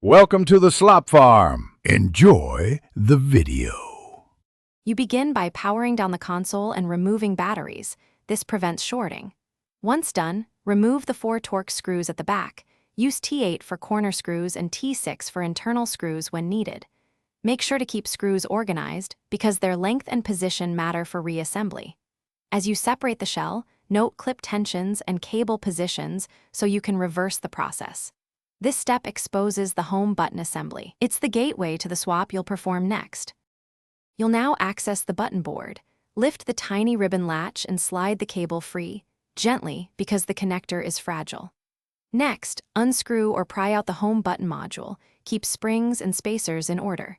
Welcome to the Slop Farm. Enjoy the video. You begin by powering down the console and removing batteries. This prevents shorting. Once done, remove the 4 Torx screws at the back. Use T8 for corner screws and T6 for internal screws when needed. Make sure to keep screws organized because their length and position matter for reassembly. As you separate the shell, note clip tensions and cable positions so you can reverse the process. This step exposes the home button assembly. It's the gateway to the swap you'll perform next. You'll now access the button board. Lift the tiny ribbon latch and slide the cable free, gently because the connector is fragile. Next, unscrew or pry out the home button module. Keep springs and spacers in order.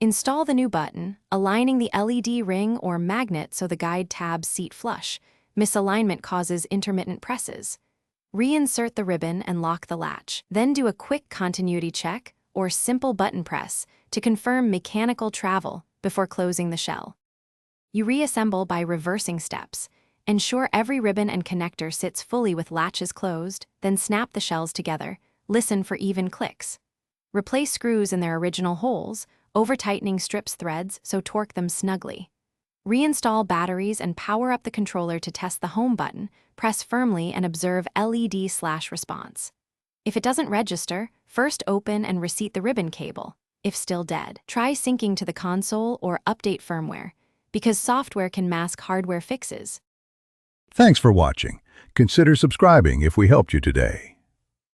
Install the new button, aligning the LED ring or magnet so the guide tabs seat flush. Misalignment causes intermittent presses. Reinsert the ribbon and lock the latch. Then do a quick continuity check or simple button press to confirm mechanical travel before closing the shell. You reassemble by reversing steps. Ensure every ribbon and connector sits fully with latches closed, then snap the shells together. Listen for even clicks. Replace screws in their original holes. Over-tightening strips threads, so torque them snugly. Reinstall batteries and power up the controller to test the home button. Press firmly and observe LED/response. If it doesn't register, first open and reseat the ribbon cable. If still dead, try syncing to the console or update firmware, because software can mask hardware fixes. Thanks for watching. Consider subscribing if we helped you today.